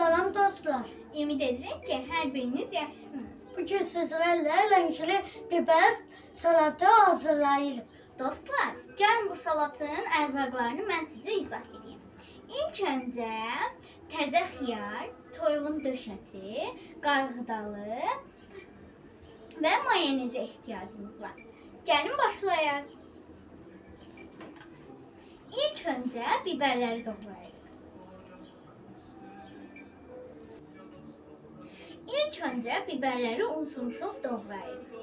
Salam dostlar. Ümid edirəm ki, hər biriniz yaxşısınız. Bugün sizlərlə ləngli biber salatı hazırlayırıq. Dostlar, gəlin bu salatın ərzaqlarını mən sizə izah edeyim. İlk öncə təzə xiyar, toyuğun döşəti, qarğıdalı və mayonezə ehtiyacımız var. Gəlin başlayaq. İlk öncə biberləri doğrayırıq. İlk öncə biberləri uzun-sov doğrayırıq.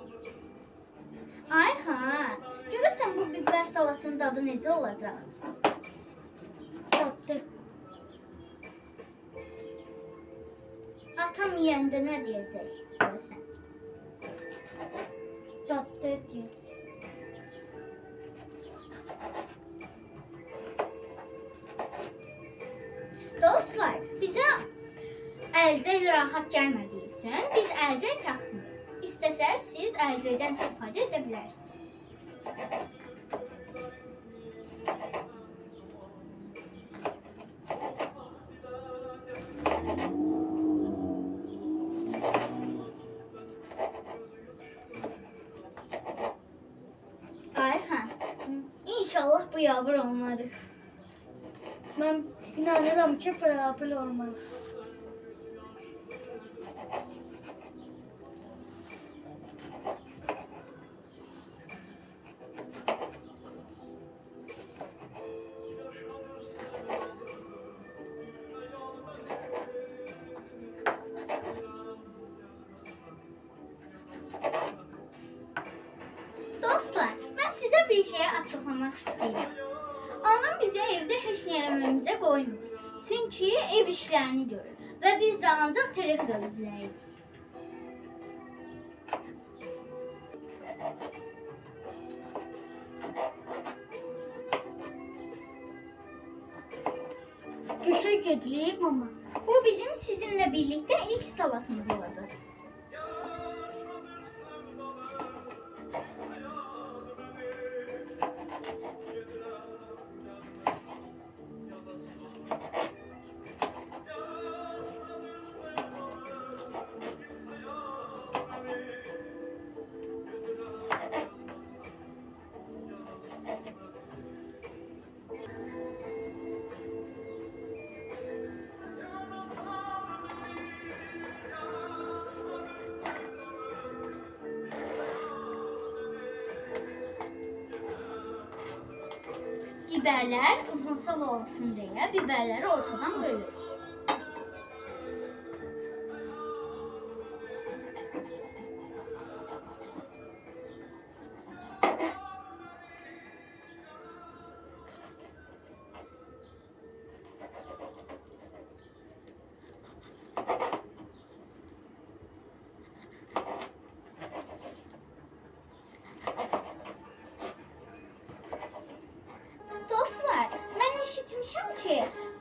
Ayxan, görəsən bu biber salatının dadı necə olacaq? Tatlı. Atam yeyəndə nə deyəcək? Görəsən. Tatlı diyeceğiz. Dostlar, bizə əlcək rahat gəlmədiyi üçün biz əlcək taxmırıq. İstəsəz siz əlcəkdən istifadə edə bilərsiniz. Ayxan, inşallah bu yavur olmarıq. Ben inanıyorum ki beraber olmalı. Dostlar, mən sizə bir şeyi açıqlamaq istəyirəm. Anam bizə evdə heç nə eləməmizə qoymur. Çünki ev işlərini görür və biz də ancaq televizor izləyirik. Teşekkür ederim ama. Bu bizim sizinlə birlikdə ilk salatımız olacaq. Biberlər uzunsov olsun deyə biberləri ortadan bölürük. Dostlar, mən eşitmişəm ki,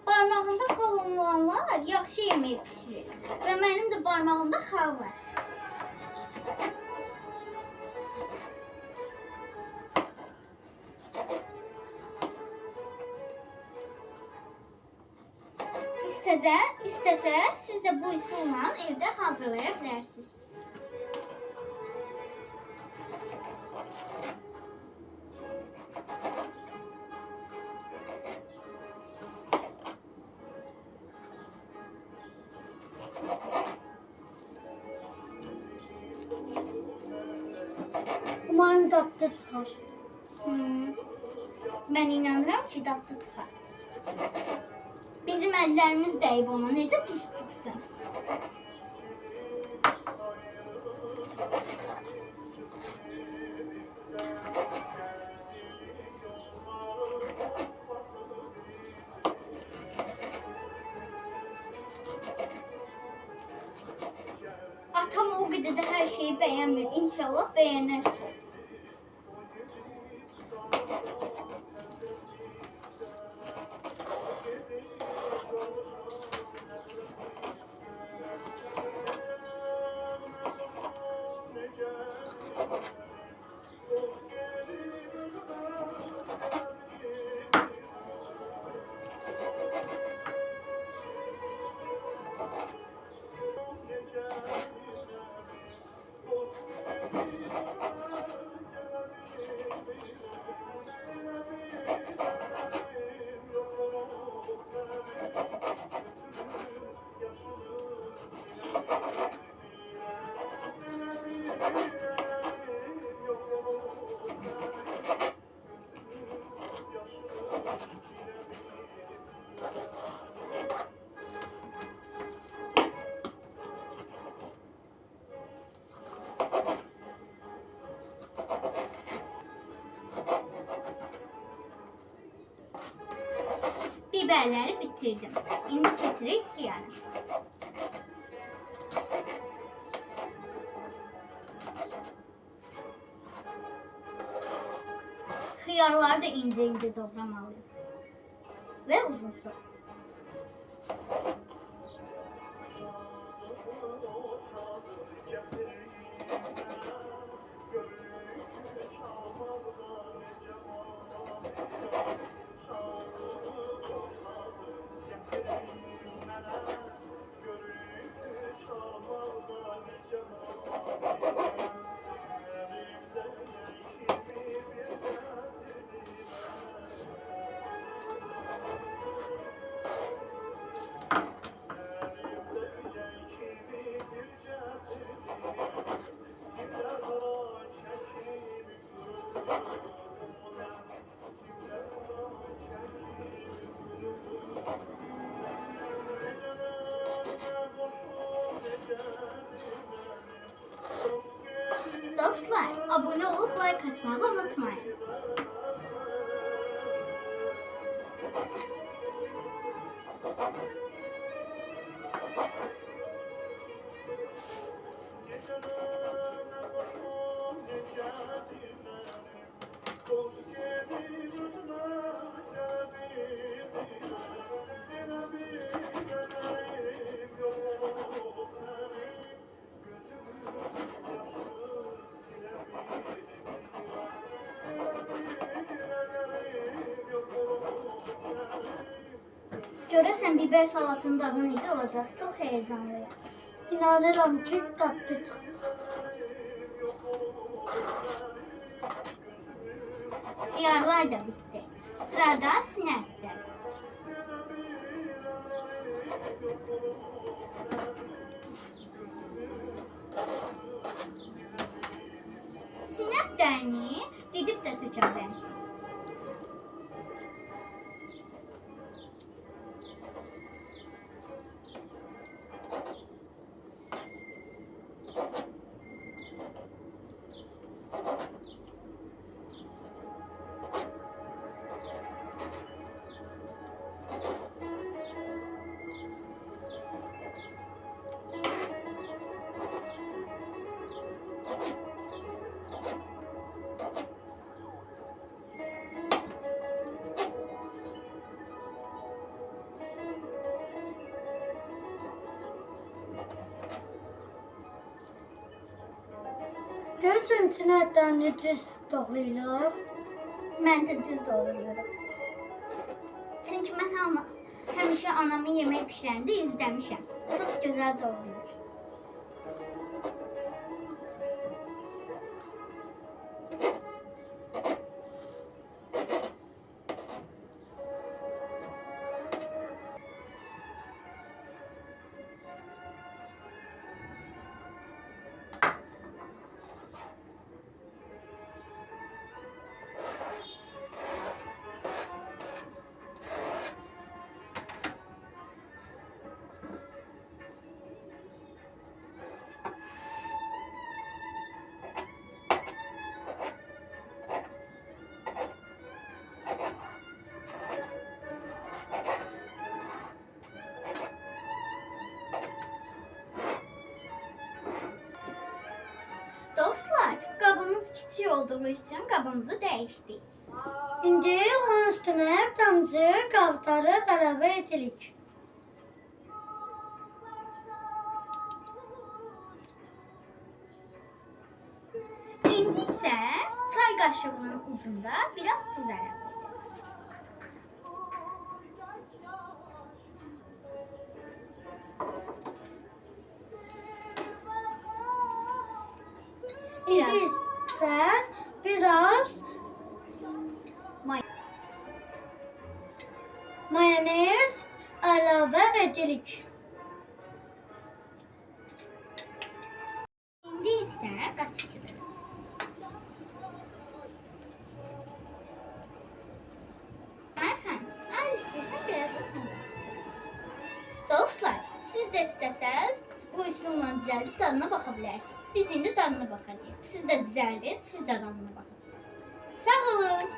barmağında xal olanlar yaxşı yemək pişirir və mənim də barmağımda xal var. İstəsəz siz də bu üsulla evdə hazırlaya bilərsiniz. Umarım tatlı çıkar. Mən inanıram ki, dadlı çıxar. Bizim əllərimiz dəyib ona, necə pis çıxsın. Atam o qədər də hər şeyi bəyənmir. İnşallah bəyənər. Biberləri bitirdim. İndi keçirik xiyara. Xiyarları da incə-incə doğramalıyıq. Və uzun soy. Dostlar, abone olup like atmayı unutmayın. Görəsən biber salatının dadı necə olacaq? Çox heyecanlıyım. İnanıram ki, tatlı çıxacaq. Xiyarlar da bitti. Sırada sinəkdir. Sinək dərni didib də tökə bilərsiniz. Görürsən sinəklərini düz doğrayırlar. Mən də düz doğruyorum. Çünki mən həmişə anamın yemək bişirəndə izləmişəm. Çox gözəl doğrayır. Dostlar, qabımız kiçik olduğu üçün qabımızı dəyişdik. İndi onun üstünə damcı qabları əlavə edirik. İndi isə çay qaşığının ucunda biraz tuz əlavə edirik. İndi isə biraz mayonez əlavə edirik. İndi isə qaçışdırırıq. Ayxan, al istəyirsən biraz da sən qaçışdır. Dostlar, siz də istəsəz bu üsulla düzəldib dadına baxa bilərsiniz. Biz indi dadına baxacağıq. Siz də düzəldin, siz də dadına baxın. Sağ olun.